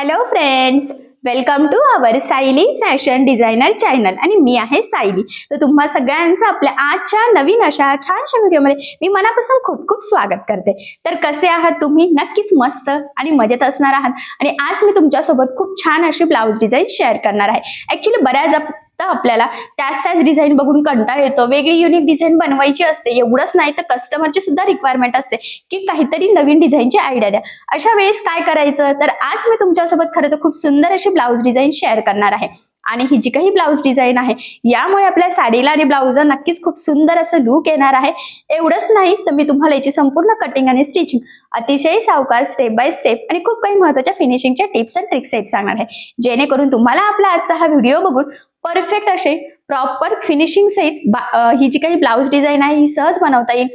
Hello friends, welcome to our Sayali fashion designer channel आणि मी आहे सायली. तर तुम्हा सगळ्यांचं आपल्या आजच्या नवीन अशा छानशा व्हिडिओमध्ये मी मनापासून खूप खूप स्वागत करते. तर कसे आहात तुम्ही? नक्कीच मस्त आणि मजेत असणार आहात. आणि आज मी तुमच्यासोबत खूप छान अशी ब्लाऊज डिझाईन शेअर करणार आहे. ऍक्च्युली बऱ्याच आपल्याला त्याच डिझाईन बघून कंटाळा येतो, वेगळी युनिक डिझाईन बनवायची असते. एवढंच नाही तर कस्टमरची सुद्धा रिक्वायरमेंट असते की काहीतरी नवीन डिझाईनची आयडिया द्या. अशा वेळेस काय करायचं, तर आज मी तुमच्यासोबत खरं तर खूप सुंदर अशी ब्लाऊज डिझाईन शेअर करणार आहे. आणि ही जी काही ब्लाऊज डिझाईन आहे यामुळे आपल्या साडीला आणि ब्लाऊजला नक्कीच खूप सुंदर असं लुक येणार आहे. एवढंच नाही तर मी तुम्हाला याची संपूर्ण कटिंग आणि स्टिचिंग अतिशय सावकाश स्टेप बाय स्टेप आणि खूप काही महत्त्वाच्या फिनिशिंगच्या टिप्स अँड ट्रिक्स सांगणार आहे, जेणेकरून तुम्हाला आपला आजचा हा व्हिडिओ बघून परफेक्ट असे प्रॉपर फिनिशिंग सहित ही जी काही ब्लाऊज डिझाईन आहे ही सहज बनवता येईल.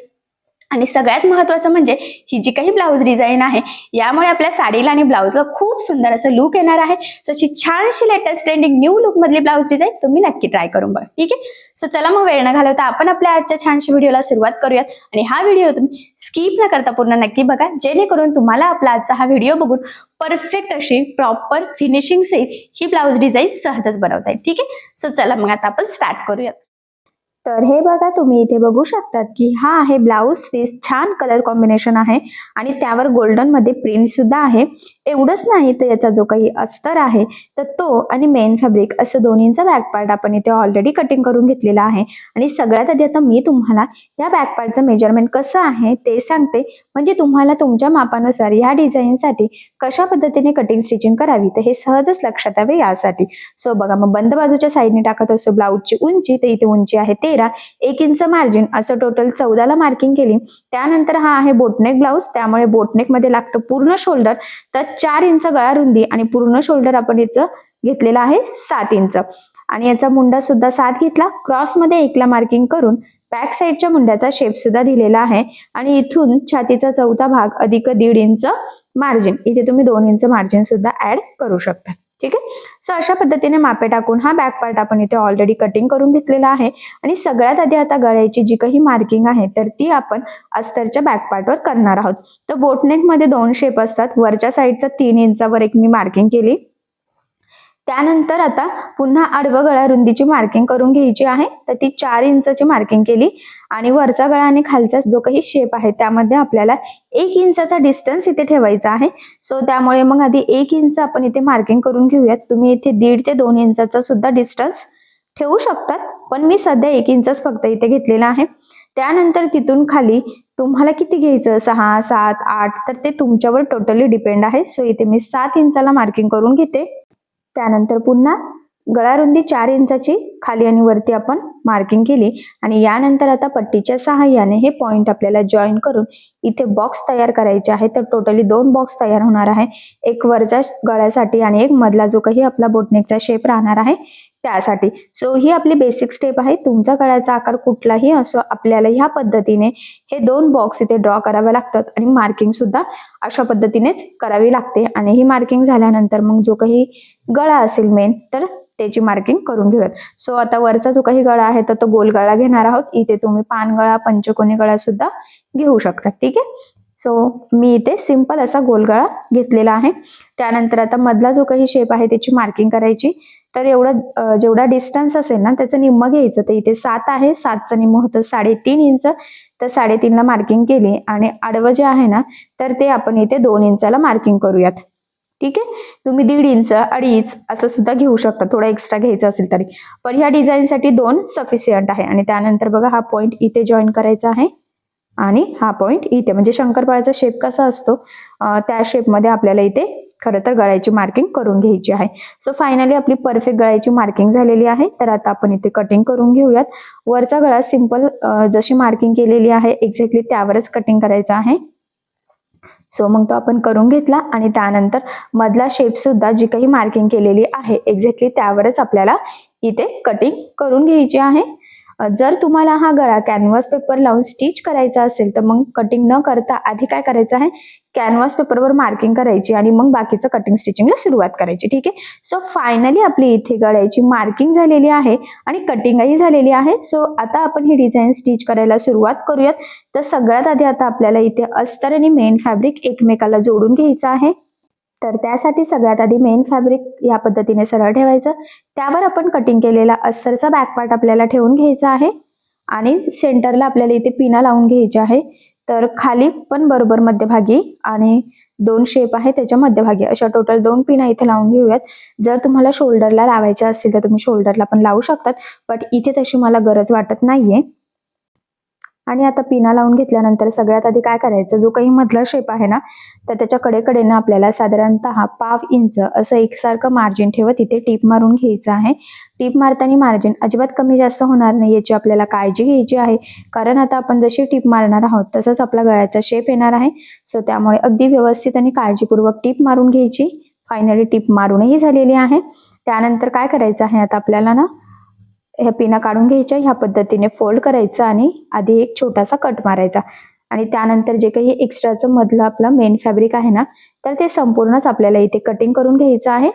आणि सगळ्यात महत्त्वाचं म्हणजे ही जी काही ब्लाऊज डिझाईन आहे यामुळे आपल्या साडीला आणि ब्लाऊजला खूप सुंदर असं लुक येणार आहे. सो अशी छानशी लेटेस्ट ट्रेंडिंग न्यू लुक मधली ब्लाऊज डिझाईन तुम्ही नक्की ट्राय करून बघा. ठीक आहे. सो चला मग वेळ न घालवता आपण आपल्या आजच्या छानशी व्हिडिओला सुरुवात करूयात. आणि हा व्हिडिओ तुम्ही स्किप न करता पूर्ण नक्की बघा, जेणेकरून तुम्हाला आपला आजचा हा व्हिडिओ बघून परफेक्ट अशी प्रॉपर फिनिशिंग सहित ही ब्लाऊज डिझाईन सहजच बनवता येईल. ठीक आहे. सो चला मग आता आपण स्टार्ट करूयात. तर हे बघा, तुम्ही इथे बघू शकतात की हा आहे ब्लाऊज पीस. छान कलर कॉम्बिनेशन आहे आणि त्यावर गोल्डन मध्ये प्रिंट सुद्धा आहे. एवढंच नाही तर याचा जो काही अस्तर आहे तर तो आणि मेन फॅब्रिक असं दोन्हींचा बॅक पार्ट आपण इथे ऑलरेडी कटिंग करून घेतलेला आहे. आणि सगळ्यात आधी आता मी तुम्हाला या बॅक पार्टचं मेजरमेंट कसं आहे ते सांगते, म्हणजे तुम्हाला तुमच्या मापानुसार या डिझाईनसाठी कशा पद्धतीने कटिंग स्टिचिंग करावी तर हे सहजच लक्षात यावे यासाठी. सो बघा, मग बंद बाजूच्या साईडने टाकत असतो ब्लाऊजची उंची, तर इथे उंची आहे 13, 1 इंच मार्जिन, असं टोटल 14 ला मार्किंग केली. त्यानंतर हा आहे बोटनेक ब्लाऊज, त्यामुळे बोटनेक मध्ये लागतं पूर्ण शोल्डर, तर 4 इंच गळा रुंदी आणि पूर्ण शोल्डर आपण याचं घेतलेलं आहे 7 इंच. आणि याचा मुंडा सुद्धा 7 घेतला. क्रॉस मध्ये 1 ला मार्किंग करून बॅक साईडच्या मुंड्याचा शेप सुद्धा दिलेला आहे. आणि इथून छातीचा चौथा भाग अधिक 1.5 इंच मार्जिन, इथे तुम्ही 2 इंच मार्जिन सुद्धा ऍड करू शकता. ठीक आहे. सो अशा पद्धतीने मापे टाकून हा बॅक पार्ट आपण इथे ऑलरेडी कटिंग करून घेतलेला आहे. आणि सगळ्यात आधी आता गळ्याची जी काही मार्किंग आहे तर ती आपण अस्तरच्या बॅक पार्टवर करणार आहोत. तर बोटनेक मध्ये 2 शेप असतात. वरच्या साईडचा 3 इंचावर एक मी मार्किंग केली. त्यानंतर आता पुन्हा आडवं गळा रुंदीची मार्किंग करून घ्यायची आहे, तर ती 4 इंचची मार्किंग केली. आणि वरचा गळा आणि खालचा जो काही शेप आहे त्यामध्ये आपल्याला 1 इंचाचा डिस्टन्स इथे ठेवायचा आहे. सो त्यामुळे मग आधी 1 इंच आपण इथे मार्किंग करून घेऊयात. तुम्ही इथे 1.5 ते 2 इंचाचा सुद्धा डिस्टन्स ठेवू शकतात, पण मी सध्या 1 इंचच फक्त इथे घेतलेला आहे. त्यानंतर तिथून खाली तुम्हाला किती घ्यायचं, 6, 7, 8, तर ते तुमच्यावर टोटली डिपेंड आहे. सो इथे मी 7 इंचाला मार्किंग करून घेते. त्यानंतर पुन्हा गळा रुंदी 4 इंचाची खाली आणि वरती आपण मार्किंग केली. आणि यानंतर आता पट्टीच्या सहाय्याने हे पॉइंट आपल्याला जॉईन करून इथे बॉक्स तयार करायचे आहे. तर टोटली 2 बॉक्स तयार होणार आहे, एक वरच्या गळ्यासाठी आणि एक मधला जो काही आपला बोटनेकचा शेप राहणार आहे त्यासाठी. सो ही आपली बेसिक स्टेप आहे. तुमचा गळ्याचा आकार कुठलाही असो, आपल्याला ह्या पद्धतीने हे 2 बॉक्स इथे ड्रॉ करावे लागतात आणि मार्किंग सुद्धा अशा पद्धतीनेच करावी लागते. आणि ही मार्किंग झाल्यानंतर मग जो काही गळा असेल मेन, तर त्याची मार्किंग करून घेऊयात. सो आता वरचा जो काही गळा आहे तर तो गोल गळा घेणार आहोत. इथे तुम्ही पानगळा, पंचकोनी गळा सुद्धा घेऊ शकता. ठीक आहे. सो मी इथे सिंपल असा गोल गळा घेतलेला आहे. त्यानंतर आता मधला जो काही शेप आहे त्याची मार्किंग करायची. तर जेवढा डिस्टन्स असेल ना त्याचं निम्म घ्यायचं. तर इथे 7 आहे, 7चं निम्म होतं 3.5 इंच, तर 3.5 ला मार्किंग केली. आणि आडवं जे आहे ना तर ते आपण इथे 2 इंचाला मार्किंग करूयात. ठीक आहे. तुम्ही 1.5 इंच, 2.5 असं सुद्धा घेऊ शकता, थोडा एक्स्ट्रा घ्यायचा असेल तरी, पण ह्या डिझाईनसाठी 2 सफिशियंट आहे. आणि त्यानंतर बघा, हा पॉइंट इथे जॉईन करायचा आहे आणि हा पॉइंट इथे, म्हणजे शंकरपाळ्याचा शेप कसा असतो त्या शेपमध्ये आपल्याला इथे खरं तर गळ्याची मार्किंग करून घ्यायची आहे. सो फायनली आपली परफेक्ट गळ्याची मार्किंग झालेली आहे. तर आता आपण इथे कटिंग करून घेऊयात. वरचा गळा सिंपल जशी मार्किंग केलेली आहे एक्झॅक्टली त्यावरच कटिंग करायचा आहे. सो मग तो आपण करून घेतला. आणि त्यानंतर मधला शेप सुद्धा जी काही मार्किंग केलेली आहे एक्झॅक्टली त्यावरच आपल्याला इथे कटिंग करून घ्यायची आहे. जर तुम्हाला हा गळा कॅनव्हास पेपर लावून स्टिच करायचा असेल तर मग कटिंग न करता आधी काय करायचं आहे, कॅनव्हास पेपरवर मार्किंग करायची आणि मग बाकीचं कटिंग स्टिचिंगला सुरुवात करायची. ठीक आहे. सो फायनली आपली इथे गळ्याची मार्किंग झालेली आहे आणि कटिंगही झालेली आहे. सो आता आपण ही डिझाईन स्टिच करायला सुरुवात करूयात. तर सगळ्यात आधी आता आपल्याला इथे अस्तर आणि मेन फॅब्रिक एकमेकाला जोडून घ्यायचं आहे. तर त्यासाठी सगळ्यात आधी मेन फॅब्रिक या पद्धतीने सरळ ठेवायचं, त्यावर आपण कटिंग केलेला अस्तरचा बॅक पार्ट आपल्याला ठेवून घ्यायचा आहे आणि सेंटरला आपल्याला इथे पिना लावून घ्यायची आहे. तर खाली पण बरोबर मध्यभागी आणि 2 शेप आहे त्याच्या मध्यभागी अशा टोटल 2 पिना इथे लावून घेऊयात. जर तुम्हाला शोल्डरला लावायच्या असतील तर तुम्ही शोल्डरला पण लावू शकतात, बट इथे तशी मला गरज वाटत नाहीये. आणि आता पिना लावून घेतल्यानंतर सगळ्यात आधी काय करायचं, जो काही मधला शेप आहे ना तर त्याच्या कडेकडेनं आपल्याला साधारणतः 1/2 इंच असं एकसारखं मार्जिन ठेवत इथे टीप मारून घ्यायचं आहे. टीप मारताना मार्जिन अजिबात कमी जास्त होणार नाही याची आपल्याला काळजी घ्यायची आहे, कारण आता आपण जशी टीप मारणार आहोत तसंच आपला गळ्याचा शेप येणार आहे. सो त्यामुळे अगदी व्यवस्थित आणि काळजीपूर्वक टीप मारून घ्यायची. फायनली टीप मारूनही झालेली आहे. त्यानंतर काय करायचं आहे, आता आपल्याला ना ह्या पिना काढून घ्यायच्या, ह्या पद्धतीने फोल्ड करायचं आणि आधी एक छोटासा कट मारायचा आणि त्यानंतर जे काही एक्स्ट्राचं मधलं आपलं मेन फॅब्रिक आहे ना तर ते संपूर्णच आपल्याला इथे कटिंग करून घ्यायचं आहे.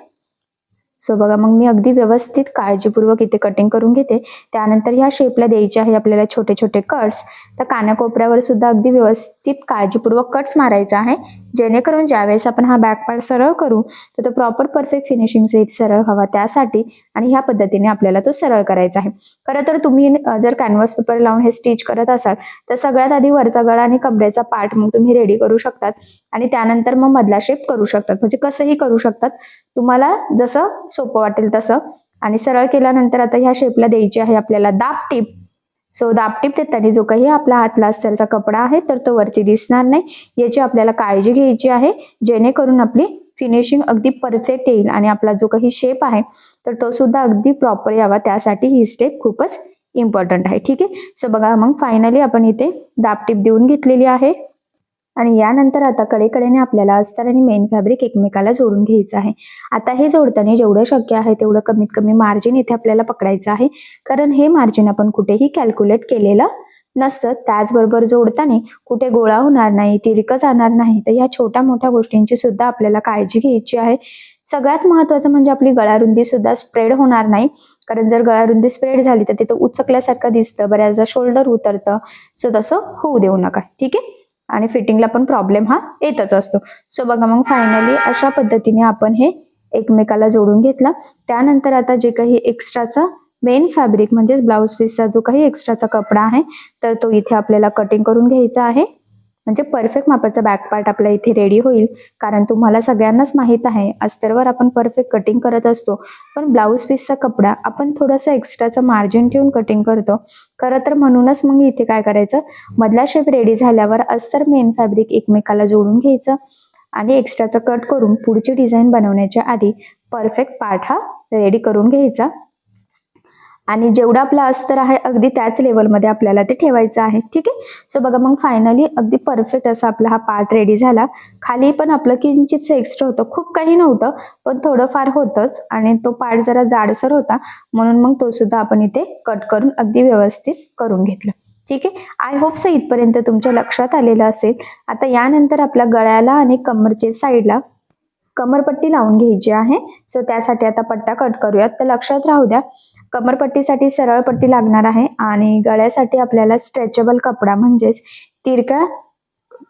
सो बघा, मग मी अगदी व्यवस्थित काळजीपूर्वक इथे कटिंग करून घेते. त्यानंतर ह्या शेपला द्यायचे आहे आपल्याला छोटे छोटे कट्स. तर कानाकोपऱ्यावर सुद्धा अगदी व्यवस्थित काळजीपूर्वक कट्स मारायचा आहे, जेणेकरून ज्यावेळेस आपण हा बॅक पार्ट सरळ करू तर तो प्रॉपर परफेक्ट फिनिशिंग सहित सरळ हवा त्यासाठी, आणि ह्या पद्धतीने आपल्याला तो सरळ करायचा आहे. खरं तर तुम्ही जर कॅनव्हास पेपर लावून हे स्टिच करत असाल तर सगळ्यात आधी वरचा गळा आणि कमरेचा पार्ट मग तुम्ही रेडी करू शकतात आणि त्यानंतर मग मधला शेप करू शकतात, म्हणजे कसंही करू शकतात तुम्हाला जसं सोपं वाटेल तसं. आणि सरळ केल्यानंतर आता ह्या शेपला द्यायची आहे आपल्याला दाब टीप. सो दाब टीप देताना जो काही आपला हातला अस्तरचा कपडा आहे तर तो वरती दिसणार नाही याची आपल्याला काळजी घ्यायची आहे, जेणेकरून आपली फिनिशिंग अगदी परफेक्ट येईल आणि आपला जो काही शेप आहे तर तो सुद्धा अगदी प्रॉपर यावा, त्यासाठी ही स्टेप खूपच इम्पॉर्टंट आहे. ठीक आहे. सो बघा, मग फायनली आपण इथे दाब टीप देऊन घेतलेली आहे आणि यानंतर आता कडेकडेने आपल्याला अस्तर आणि मेन फॅब्रिक एकमेकाला जोडून घ्यायचं आहे. आता हे जोडताना जेवढं शक्य आहे तेवढं कमीत कमी मार्जिन इथे आपल्याला पकडायचं आहे, कारण हे मार्जिन आपण कुठेही कॅल्क्युलेट केलेलं नसतं. त्याचबरोबर जोडताना कुठे गोळा होणार नाही, तिरकं जाणार नाही, तर ह्या छोट्या मोठ्या गोष्टींची सुद्धा आपल्याला काळजी घ्यायची आहे. सगळ्यात महत्वाचं म्हणजे आपली गळारुंदी सुद्धा स्प्रेड होणार नाही, कारण जर गळारुंदी स्प्रेड झाली तर तिथं उचकल्यासारखं दिसतं, बऱ्याचदा शोल्डर उतरतं. सो तसं होऊ देऊ नका. ठीक आहे. आणि फिटिंगला पण प्रॉब्लेम हा येतच असतो. सो बघा, मग फायनली अशा पद्धतीने आपण हे एकमेकाला जोडून घेतलं. त्यानंतर आता जे काही एक्स्ट्राचा मेन फॅब्रिक म्हणजेच ब्लाऊज पीसचा जो काही एक्स्ट्राचा कपडा आहे तर तो इथे आपल्याला कटिंग करून घ्यायचा आहे, म्हणजे परफेक्ट मापाचा बॅक पार्ट आपला इथे रेडी होईल. कारण तुम्हाला सगळ्यांनाच माहित आहे अस्तरवर आपण परफेक्ट कटिंग करत असतो, पण ब्लाऊज पीसचा कपडा आपण थोडंसं एक्स्ट्राचं मार्जिन ठेवून कटिंग करतो. खरं तर म्हणूनच मग इथे काय करायचं, मधला शेप रेडी झाल्यावर अस्तर मेन फॅब्रिक एकमेकाला जोडून घ्यायचं आणि एक्स्ट्राचं कट करून पुढची डिझाईन बनवण्याच्या आधी परफेक्ट पार्ट हा रेडी करून घ्यायचा आणि जेवढा आपला अस्तर आहे अगदी त्याच लेवलमध्ये आपल्याला ते ठेवायचं आहे. ठीक आहे. सो बघा, मग फायनली अगदी परफेक्ट असा आपला हा पार्ट रेडी झाला. खाली पण आपलं किंचित एक्स्ट्रा होतं, खूप काही नव्हतं पण थोडंफार होतंच आणि तो पार्ट जरा जाडसर होता, म्हणून मग तो सुद्धा आपण इथे कट करून अगदी व्यवस्थित करून घेतलं. ठीक आहे. आय होप सो इथपर्यंत तुमच्या लक्षात आलेलं असेल. आता यानंतर आपल्या गळ्याला आणि कमरच्या साईडला कमरपट्टी लावून घ्यायची आहे. सो त्यासाठी आता पट्टा कट करूयात. तर लक्षात राहू द्या, कमरपट्टीसाठी सरळ पट्टी लागणार आहे आणि गळ्यासाठी आपल्याला स्ट्रेचेबल कपडा म्हणजेच तिरक्या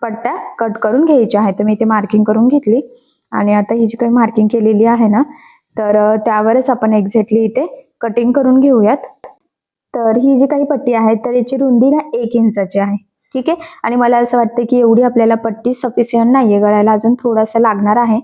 पट्ट्या कट करून घ्यायच्या आहेत. तर मी इथे मार्किंग करून घेतली आणि आता ही जी काही मार्किंग केलेली आहे ना तर त्यावरच आपण एक्झॅक्टली इथे कटिंग करून घेऊयात. तर ही जी काही पट्टी आहे तर याची रुंदी ना 1 इंचाची आहे. ठीक आहे. आणि मला असं वाटतं की एवढी आपल्याला पट्टी सफिशियंट नाहीये, गळ्याला अजून थोडासा लागणार आहे.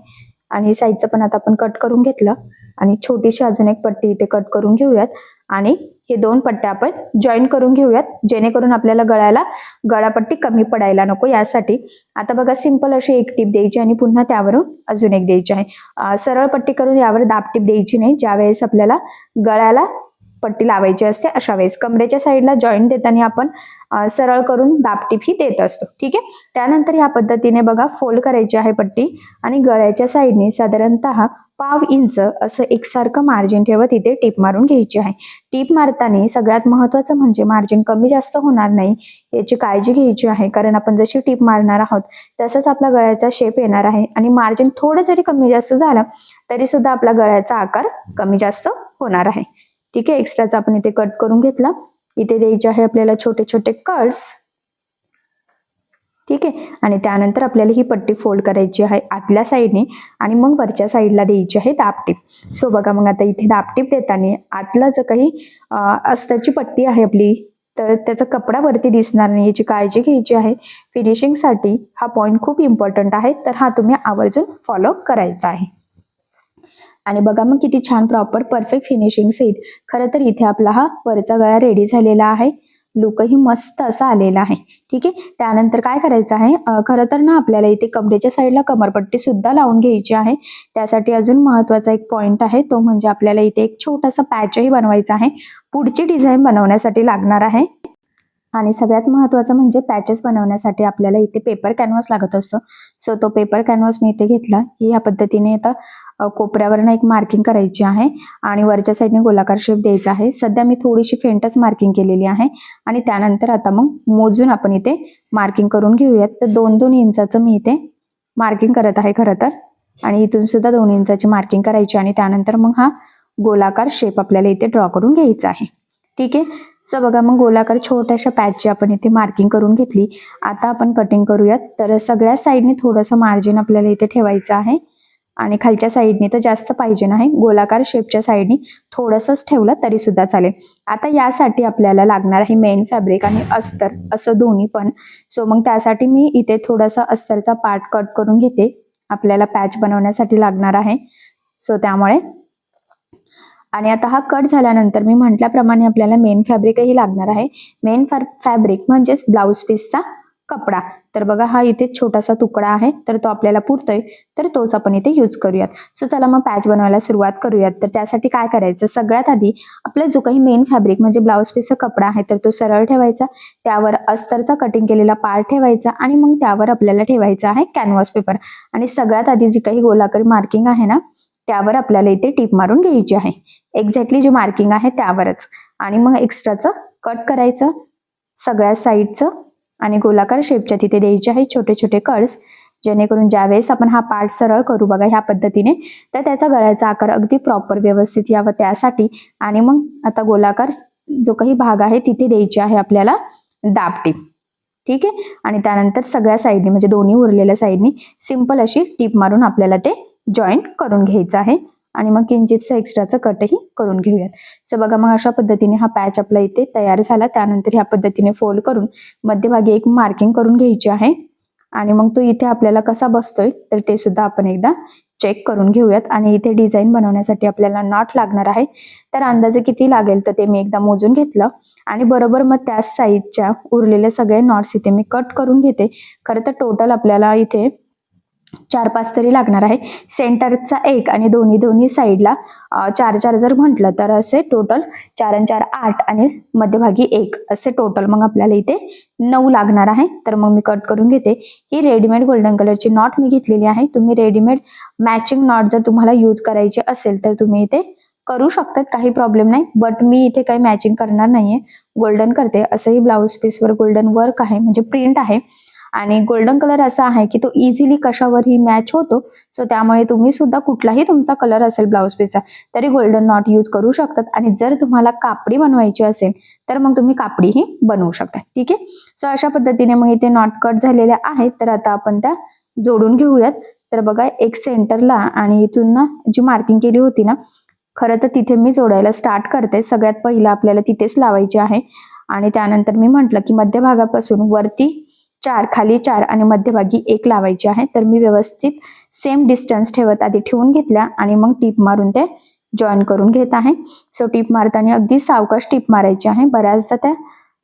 आणि साईडचं पण आता आपण कट करून घेतलं आणि छोटीशी अजून एक पट्टी इथे कट करून घेऊयात आणि हे 2 पट्ट्या आपण जॉईन करून घेऊयात, जेणेकरून आपल्याला गळ्याला गळापट्टी कमी पडायला नको यासाठी. आता बघा, सिंपल अशी एक टीप द्यायची आणि पुन्हा त्यावरून अजून एक द्यायची आहे. सरळ पट्टी करून यावर दाब टीप द्यायची नाही. ज्यावेळेस आपल्याला गळ्याला पट्टी लावायची असते अशा वेळेस कमरेच्या साईडला जॉईंट देताना आपण सरळ करून दाबटीप ही देत असतो. ठीक आहे. त्यानंतर ह्या पद्धतीने बघा फोल्ड करायची आहे पट्टी आणि गळ्याच्या साईडने साधारणतः 1/2 इंच असं एकसारखं मार्जिन ठेवत इथे टीप मारून घ्यायची आहे. टीप मारताना सगळ्यात महत्वाचं म्हणजे मार्जिन कमी जास्त होणार नाही याची काळजी घ्यायची आहे, कारण आपण जशी टीप मारणार आहोत तसंच आपला गळ्याचा शेप येणार आहे आणि मार्जिन थोडं जरी कमी जास्त झालं तरी सुद्धा आपला गळ्याचा आकार कमी जास्त होणार आहे. ठीक आहे. एक्स्ट्राचा आपण इथे कट करून घेतला. इथे द्यायचे आहे आपल्याला छोटे छोटे कट्स. ठीक आहे. आणि त्यानंतर आपल्याला ही पट्टी फोल्ड करायची आहे आतल्या साईडने आणि मग वरच्या साईडला द्यायची आहे दाबटीप. सो बघा मग आता इथे दाबटीप देताना आतला जो काही अस्तरची पट्टी आहे आपली, तर त्याचा कपडा वरती दिसणार नाही याची काळजी घ्यायची आहे. फिनिशिंगसाठी हा पॉईंट खूप इम्पॉर्टंट आहे, तर हा तुम्ही आवर्जून फॉलो करायचा आहे. आणि बघा मग किती छान प्रॉपर परफेक्ट फिनिशिंग येईल. खरं तर इथे आपला हा वरचा गळा रेडी झालेला आहे, लुकही मस्त असा आलेला आहे. ठीक आहे. त्यानंतर काय करायचं आहे, खरं तर ना आपल्याला इथे कमरेच्या साईडला कमरपट्टी सुद्धा लावून घ्यायची आहे. त्यासाठी अजून महत्वाचा एक पॉईंट आहे, तो म्हणजे आपल्याला इथे एक छोटासा पॅचही बनवायचा आहे, पुढची डिझाईन बनवण्यासाठी लागणार आहे. आणि सगळ्यात महत्त्वाचं म्हणजे पॅचेस बनवण्यासाठी आपल्याला इथे पेपर कॅनव्हास लागत असतो. सो तो पेपर कॅनव्हास मी इथे घेतला की ह्या पद्धतीने आता कोपऱ्यावरनं एक मार्किंग करायची आहे आणि वरच्या साईडने गोलाकार शेप द्यायचा आहे. सध्या मी थोडीशी फेंटच मार्किंग केलेली आहे आणि त्यानंतर आता मग मोजून आपण इथे मार्किंग करून घेऊयात. तर 2-2 इंचाचं मी इथे मार्किंग करत आहे खरं तर, आणि इथून सुद्धा 2 इंचाची मार्किंग करायची आणि त्यानंतर मग हा गोलाकार शेप आपल्याला इथे ड्रॉ करून घ्यायचा आहे. ठीक आहे. सो बघा मग गोलाकार छोट्याशा पॅचची आपण इथे मार्किंग करून घेतली. आता आपण कटिंग करूयात. तर सगळ्या साईडने थोडंसं मार्जिन आपल्याला इथे ठेवायचं आहे आणि खालच्या साईडने तर जास्त पाहिजे नाही, गोलाकार शेपच्या साईडने थोडंसंच ठेवलं तरी सुद्धा चालेल. आता यासाठी आपल्याला लागणार आहे मेन फॅब्रिक आणि अस्तर असं दोन्ही पण. सो मग त्यासाठी मी इथे थोडासा अस्तरचा पार्ट कट करून घेते, आपल्याला पॅच बनवण्यासाठी लागणार आहे. सो त्यामुळे आणि आता हा कट झाल्यानंतर मी म्हटल्याप्रमाणे आपल्याला मेन फॅब्रिकही लागणार आहे. मेन फॅब्रिक म्हणजेच ब्लाऊज पीसचा कपडा. तर बघा हा इथे छोटासा तुकडा आहे, तर तो आपल्याला पुरतोय, तर तोच आपण इथे यूज करूयात. सो चला मग पॅच बनवायला सुरुवात करूयात. तर त्यासाठी काय करायचं, सगळ्यात आधी आपला जो काही मेन फॅब्रिक म्हणजे ब्लाऊज पीसचा कपडा आहे तर तो सरळ ठेवायचा, त्यावर अस्तरचा कटिंग केलेला पार्ट ठेवायचा आणि मग त्यावर आपल्याला ठेवायचा आहे कॅनव्हास पेपर. आणि सगळ्यात आधी जी काही गोलाकार मार्किंग आहे ना, त्यावर आपल्याला इथे टीप मारून घ्यायची आहे, एक्झॅक्टली जी मार्किंग आहे त्यावरच. आणि मग एक्स्ट्राचं कट करायचं सगळ्या साईडचं आणि गोलाकार शेपच्या तिथे द्यायचे आहे छोटे छोटे कट्स, जेणेकरून ज्यावेळेस आपण हा पार्ट सरळ करू बघा ह्या पद्धतीने, तर त्याचा गळ्याचा आकार अगदी प्रॉपर व्यवस्थित यावा त्यासाठी. आणि मग आता गोलाकार जो काही भाग आहे तिथे द्यायची आहे आपल्याला दाबटीप. ठीक आहे. आणि त्यानंतर सगळ्या साईडनी म्हणजे दोन्ही उरलेल्या साईडनी सिंपल अशी टीप मारून आपल्याला ते जॉईंट करून घ्यायचं आहे आणि मग किंचितचं एक्स्ट्राचं कटही करून घेऊयात. सो बघा मग अशा पद्धतीने हा पॅच आपला इथे तयार झाला. त्यानंतर ह्या पद्धतीने फोल्ड करून मध्यभागी एक मार्किंग करून घ्यायची आहे आणि मग तो इथे आपल्याला कसा बसतोय तर ते सुद्धा आपण एकदा चेक करून घेऊयात. आणि इथे डिझाईन बनवण्यासाठी आपल्याला नॉट लागणार आहे, तर अंदाजे किती लागेल तर ते मी एकदा मोजून घेतलं आणि बरोबर मग त्या साईडच्या उरलेले सगळे नॉट्स इथे मी कट करून घेते. खरं तर टोटल आपल्याला इथे 4-5 तरी लागणार आहे. सेंटरचा एक आणि दोन्ही साईडला 4-4 जर म्हटलं तर असे टोटल 4 आणि 4 8 आणि मध्यभागी 1 असे टोटल मग आपल्याला इथे 9 लागणार आहे. तर मग मी कट करून घेते. ही रेडीमेड गोल्डन कलरची नॉट मी घेतलेली आहे. तुम्ही रेडीमेड मॅचिंग नॉट जर तुम्हाला यूज करायची असेल तर तुम्ही इथे करू शकतात, काही प्रॉब्लेम नाही. बट मी इथे काही मॅचिंग करणार नाहीये, गोल्डन करते. असंही ब्लाऊज पीसवर गोल्डन वर्क आहे म्हणजे प्रिंट आहे आणि गोल्डन कलर असा आहे की तो इझिली कशावरही मॅच होतो. सो त्यामुळे तुम्ही सुद्धा कुठलाही तुमचा कलर असेल ब्लाऊज पीसचा तरी गोल्डन नॉट यूज करू शकतात. आणि जर तुम्हाला कापडी बनवायची असेल तर मग तुम्ही कापडीही बनवू शकता. ठीक आहे. सो अशा पद्धतीने मग इथे नॉट कट झालेल्या आहेत, तर आता आपण त्या जोडून घेऊयात. तर बघा एक सेंटरला आणि इथून ना जी मार्किंग केली होती ना, खरं तर तिथे मी जोडायला स्टार्ट करते. सगळ्यात पहिला आपल्याला तिथेच लावायची आहे आणि त्यानंतर मी म्हटलं की मध्यभागापासून वरती 4 खाली 4 आणि मध्यभागी 1 लावायची आहे. तर मी व्यवस्थित सेम डिस्टन्स ठेवत आधी ठेवून घेतल्या आणि मग टीप मारून ते जॉईन करून घेत आहे. सो टीप मारताना अगदी सावकाश टीप मारायची आहे, बऱ्याचदा त्या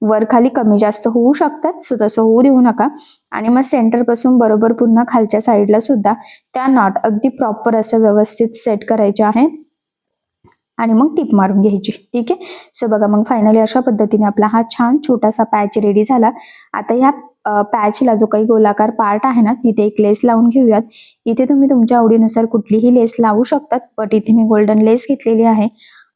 वर खाली कमी जास्त होऊ शकतात, सो तसं होऊ देऊ नका. आणि मग सेंटर पासून बरोबर पुन्हा खालच्या साईडला सुद्धा त्या नॉट अगदी प्रॉपर असं व्यवस्थित सेट करायचे आहे आणि मग टीप मारून घ्यायची. ठीक आहे. सो बघा मग फायनली अशा पद्धतीने आपला हा छान छोटासा पॅच रेडी झाला. आता ह्या पॅचला जो काही गोलाकार पार्ट आहे ना तिथे एक लेस लावून घेऊयात. इथे तुम्ही तुमच्या आवडीनुसार कुठलीही लेस लावू शकतात, बट इथे मी गोल्डन लेस घेतलेली आहे.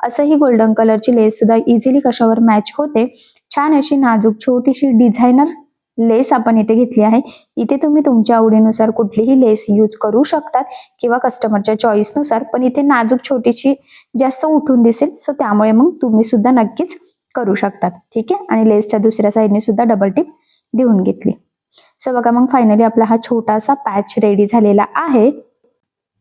असं ही गोल्डन कलरची लेस सुद्धा इझिली कशावर मॅच होते. छान अशी नाजूक छोटीशी डिझायनर लेस आपण इथे घेतली आहे. इथे तुम्ही तुमच्या आवडीनुसार कुठलीही लेस यूज करू शकतात किंवा कस्टमरच्या चॉईसनुसार, पण इथे नाजूक छोटीशी जास्त उठून दिसेल, सो त्यामुळे मग तुम्ही सुद्धा नक्कीच करू शकतात. ठीक आहे. आणि लेसच्या दुसऱ्या साईडने सुद्धा डबल टिप देऊन घेतली. सो बघा मग फायनली आपला हा छोटासा पॅच रेडी झालेला आहे.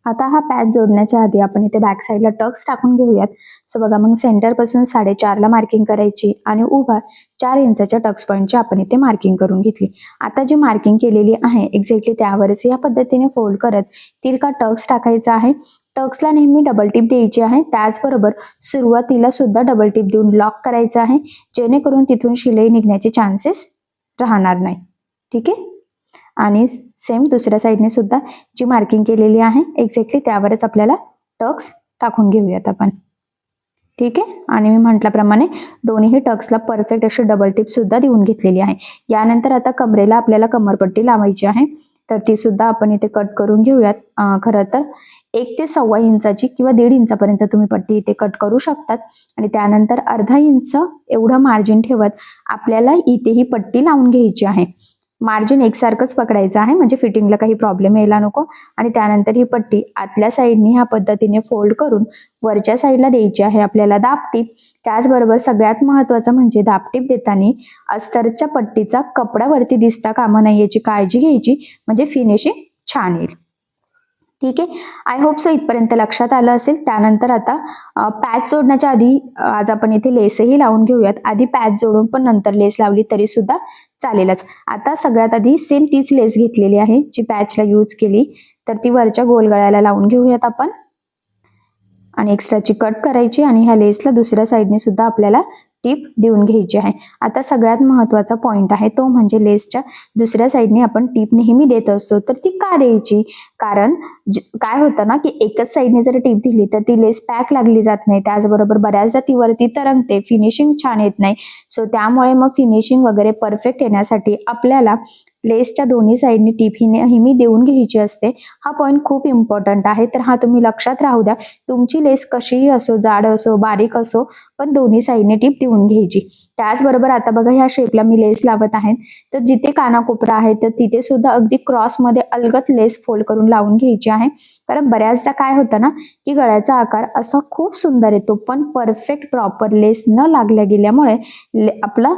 आता हा पॅच जोडण्याच्या आधी आपण इथे बॅक साईडला टक्स टाकून घेऊयात. सो बघा मग सेंटर पासून 4.5 मार्किंग करायची आणि उभा 4 इंचाच्या टक्स पॉईंटची आपण इथे मार्किंग करून घेतली. आता जी मार्किंग केलेली आहे एक्झॅक्टली त्यावरच या पद्धतीने फोल्ड करत तिरका टक्स टाकायचा आहे. टक्सला नेहमी डबल टिप द्यायची आहे. त्याचबरोबर सुरुवातीला सुद्धा डबल टिप देऊन लॉक करायचं आहे, जेणेकरून तिथून शिलाई निघण्याचे चान्सेस राहणार नाही. ठीक आहे. आणि सेम दुसऱ्या साईडने सुद्धा जी मार्किंग केलेली आहे एक्झॅक्टली त्यावरच आपल्याला टक्स टाकून घेऊयात आपण. ठीक आहे. आणि मी म्हटल्याप्रमाणे दोन्ही टक्सला परफेक्ट अशी डबल टिप सुद्धा देऊन घेतलेली आहे. यानंतर आता कमरेला आपल्याला कमरपट्टी लावायची आहे, तर ती सुद्धा आपण इथे कट करून घेऊयात. खरं तर 1 ते 1.25 इंचाची किंवा 1.5 इंचापर्यंत तुम्ही पट्टी इथे कट करू शकतात. आणि त्यानंतर अर्धा इंच एवढं मार्जिन ठेवत आपल्याला इथे ही पट्टी लावून घ्यायची आहे. मार्जिन एकसारखंच पकडायचं आहे, म्हणजे फिटिंगला काही प्रॉब्लेम यायला नको. आणि त्यानंतर ही पट्टी आतल्या साईडने ह्या पद्धतीने फोल्ड करून वरच्या साईडला द्यायची आहे आपल्याला दाबटीप. त्याचबरोबर सगळ्यात महत्त्वाचं म्हणजे दाबटीप देताना अस्तरच्या पट्टीचा कपड्यावरती दिसता कामा नये याची काळजी घ्यायची, म्हणजे फिनिशिंग छान येईल. ठीक आहे. आय होप सो इथपर्यंत लक्षात आलं असेल. त्यानंतर आता पॅच जोडण्याच्या आधी आज आपण इथे लेसही लावून घेऊयात. आधी पॅच जोडून पण नंतर लेस लावली तरी सुद्धा चालेलच. आता सगळ्यात आधी सेम तीच लेस घेतलेली आहे जी पॅचला यूज केली, तर ती वरच्या गोल गळ्याला लावून घेऊयात आपण. आणि एक्स्ट्राची कट करायची आणि ह्या लेसला दुसऱ्या साईडने सुद्धा आपल्याला टिप देऊन घ्यायची आहे. आता सगळ्यात महत्त्वाचा पॉइंट आहे तो म्हणजे लेसच्या दुसऱ्या साईडने आपण टिप नेहमी देत असतो, तर ती का द्यायची? कारण काय होतं ना की एकच साईडने जर टिप दिली तर ती लेस पॅक लागली जात नाही. त्याचबरोबर बऱ्याचदा ती वरती तरंगते, फिनिशिंग छान येत नाही. सो त्यामुळे मग फिनिशिंग वगैरे परफेक्ट येण्यासाठी आपल्याला लेसच्या दोन्ही साईडनी टिप ही नेहमी देऊन घ्यायची असते. हा पॉईंट खूप इम्पॉर्टंट आहे, तर हा तुम्ही लक्षात राहू द्या. तुमची लेस कशीही असो, जाड असो, बारीक असो, पण दोन्ही साईडने टिप देऊन घ्यायची. त्याचबरोबर आता बघा ह्या शेपला मी लेस लावत आहे, तर जिथे कानाकोपरा आहे तर तिथे सुद्धा अगदी क्रॉसमध्ये अलगद लेस फोल्ड करून लावून घ्यायची आहे. कारण बऱ्याचदा काय होतं ना की गळ्याचा आकार असा खूप सुंदर येतो, पण परफेक्ट प्रॉपर लेस न लागल्या गेल्यामुळे आपला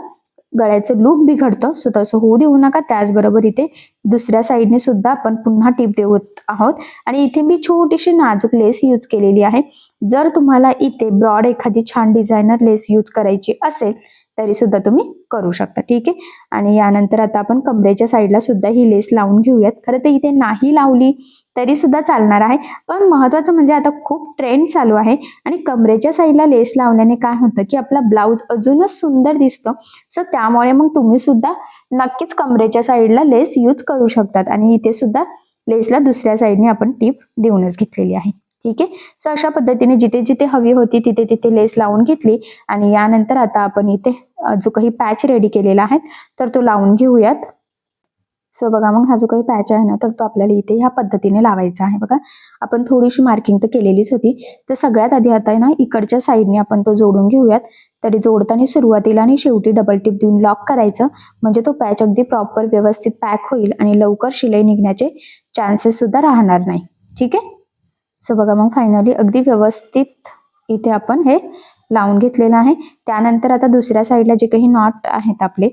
गळ्याचं लुक बिघडतं. सो तसं होऊ देऊ नका. त्याचबरोबर इथे दुसऱ्या साईडने सुद्धा आपण पुन्हा टिप देत आहोत. आणि इथे मी छोटीशी नाजूक लेस यूज केलेली आहे. जर तुम्हाला इथे ब्रॉड एखादी छान डिझायनर लेस यूज करायची असेल तरी सुद्धा तुम्ही करू शकता. ठीक आहे. आणि यानंतर आता आपण कमरेच्या साईडला सुद्धा ही लेस लावून घेऊयात. खरं तर इथे नाही लावली तरी सुद्धा चालणार आहे, पण महत्त्वाचं म्हणजे आता खूप ट्रेंड चालू आहे आणि कमरेच्या साईडला लेस लावल्याने काय होतं की आपला ब्लाऊज अजूनच सुंदर दिसतो. सो त्यामुळे मग तुम्ही सुद्धा नक्कीच कमरेच्या साईडला लेस यूज करू शकतात. आणि इथे सुद्धा लेसला दुसऱ्या साईडने आपण टिप देऊनच घेतलेली आहे. ठीक आहे. सो अशा पद्धतीने जिथे जिथे हवी होती तिथे तिथे लेस लावून घेतली. आणि यानंतर आता आपण इथे जो काही पॅच रेडी केलेला आहे तर तो लावून घेऊयात. सो बघा मग हा जो काही पॅच आहे ना तर तो आपल्याला इथे ह्या पद्धतीने लावायचा आहे. बघा आपण थोडीशी मार्किंग तर केलेलीच होती, तर सगळ्यात आधी आता ना इकडच्या साईडने आपण तो जोडून घेऊयात. तरी जोडताना सुरुवातीला आणि शेवटी डबल टिप देऊन लॉक करायचं, म्हणजे तो पॅच अगदी प्रॉपर व्यवस्थित पॅक होईल आणि लवकर शिलाई निघण्याचे चान्सेस सुद्धा राहणार नाही. ठीक आहे. सो बघा मग फायनली अगदी व्यवस्थित इथे आपण हे लावून घेतलेलं आहे. त्यानंतर आता दुसऱ्या साईडला जे काही नॉट आहेत आपले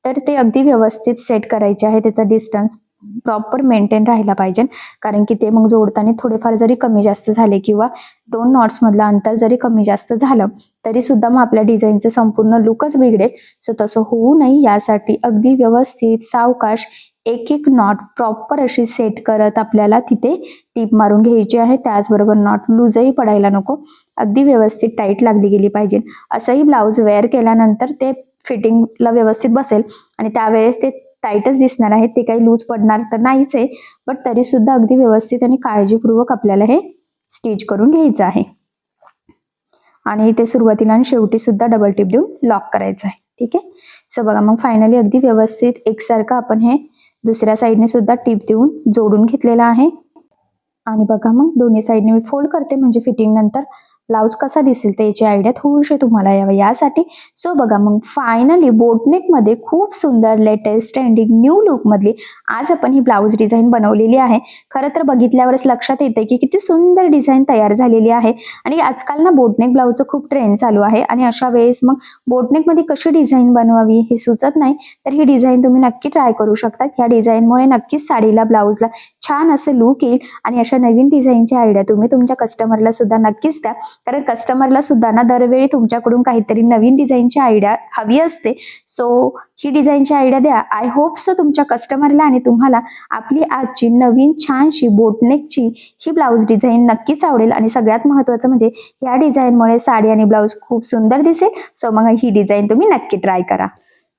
तर ते अगदी व्यवस्थित सेट करायचे आहे. त्याचा डिस्टन्स प्रॉपर मेंटेन राहायला पाहिजे, कारण की ते मग जोडताना थोडेफार जरी कमी जास्त झाले किंवा 2 नॉट्स मधलं अंतर जरी कमी जास्त झालं तरी सुद्धा मग आपल्या डिझाईनचं संपूर्ण लुकच बिघडेल. सो तसं होऊ नये यासाठी अगदी व्यवस्थित सावकाश एक एक नॉट प्रॉपर अशी सेट करत आपल्याला तिथे टीप मारून घ्यायची आहे. त्याचबरोबर नॉट लूजही पडायला नको, अगदी व्यवस्थित टाईट लागली गेली पाहिजे. असंही ब्लाऊज वेअर केल्यानंतर ते फिटिंगला व्यवस्थित बसेल आणि त्यावेळेस ते टाईटच दिसणार आहे, ते काही लूज पडणार तर नाहीच आहे, बट तरी सुद्धा अगदी व्यवस्थित आणि काळजीपूर्वक आपल्याला हे स्टिच करून घ्यायचं आहे. आणि इथे सुरुवातीला आणि शेवटी सुद्धा डबल टिप देऊन लॉक करायचं आहे. ठीक आहे. सो बघा मग फायनली अगदी व्यवस्थित एकसारखं आपण हे दुसऱ्या साईडने सुद्धा टिप देऊन जोडून घेतलेलं आहे. आणि बघा मग दोन्ही साईडने मी फोल्ड करते, म्हणजे फिटिंग नंतर ब्लाऊज कसा दिसेल त्याची आयडिया थोडीशी तुम्हाला यावी यासाठी. सो बघा मग फायनली बोटनेकमध्ये खूप सुंदर लेटेस्ट ट्रेंडिंग न्यू लुकमधली आज आपण ही ब्लाऊज डिझाईन बनवलेली आहे. खरं तर बघितल्यावरच लक्षात येते की किती सुंदर डिझाईन तयार झालेली आहे. आणि आजकाल ना बोटनेक ब्लाऊजचं खूप ट्रेंड चालू आहे आणि अशा वेळेस मग बोटनेकमध्ये कशी डिझाईन बनवावी हे सुचत नाही, तर ही डिझाईन तुम्ही नक्की ट्राय करू शकता. ह्या डिझाईनमुळे नक्कीच साडीला ब्लाऊजला छान असं लुक येईल आणि अशा नवीन डिझाईनची आयडिया तुम्ही तुमच्या कस्टमरला सुद्धा नक्कीच द्या, कारण कस्टमरला सुद्धा ना दरवेळी तुमच्याकडून काहीतरी नवीन डिझाईनची आयडिया हवी असते. सो ही डिझाईनची आयडिया द्या. आय होप सो तुमच्या कस्टमरला आणि तुम्हाला आपली आजची नवीन छानशी बोटनेकची ही ब्लाऊज डिझाईन नक्कीच आवडेल. आणि सगळ्यात महत्त्वाचं म्हणजे या डिझाईनमुळे साडी आणि ब्लाऊज खूप सुंदर दिसेल. सो मग ही डिझाईन तुम्ही नक्की ट्राय करा.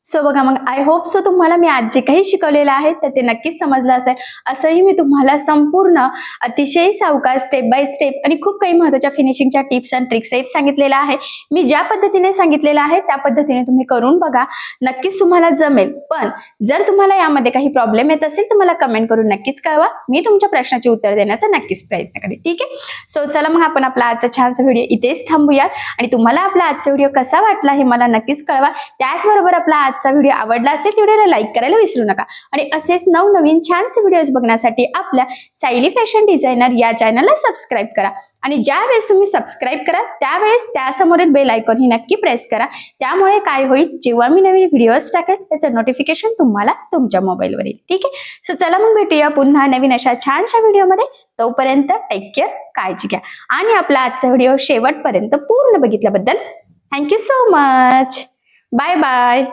सो बघा मग आय होप सो तुम्हाला मी आज जे काही शिकवलेलं आहे तर ते नक्कीच समजलं असेल. असंही मी तुम्हाला संपूर्ण अतिशय सावकाश स्टेप बाय स्टेप आणि खूप काही महत्त्वाच्या फिनिशिंगच्या टिप्स अँड ट्रिक्स आहेत सांगितलेलं आहे. मी ज्या पद्धतीने सांगितलेलं आहे त्या पद्धतीने तुम्ही करून बघा, नक्कीच तुम्हाला जमेल. पण जर तुम्हाला यामध्ये काही प्रॉब्लेम येत असेल तर मला कमेंट करून नक्कीच कळवा. मी तुमच्या प्रश्नाचे उत्तर देण्याचा नक्कीच प्रयत्न करेन. ठीक आहे. सो चला मग आपण आपला आजचा छानसा व्हिडिओ इथेच थांबूया. आणि तुम्हाला आपला आजचा व्हिडिओ कसा वाटला हे मला नक्कीच कळवा. त्याचबरोबर आपला आजचा व्हिडिओ आवडला असेल तर व्हिडिओला लाईक करायला विसरू नका. आणि असेच नवनवीन छानसे व्हिडिओज बघण्यासाठी आपल्या सायली फॅशन डिझायनर या चॅनलला सबस्क्राईब करा. आणि ज्या वेळेस तुम्ही सबस्क्राईब करा त्यावेळेस त्यासमोरील बेल आयकॉन ही नक्की प्रेस करा. त्यामुळे काय होईल, जेव्हा मी नवीन व्हिडिओज टाकेल त्याचं नोटिफिकेशन तुम्हाला तुमच्या मोबाईलवर येईल. ठीक आहे. सो चला मग भेटूया पुन्हा नवीन अशा छानशा व्हिडिओमध्ये. तोपर्यंत टेक केअर, काळजी घ्या. आणि आपला आजचा व्हिडिओ शेवटपर्यंत पूर्ण बघितल्याबद्दल thank you so much. Bye bye.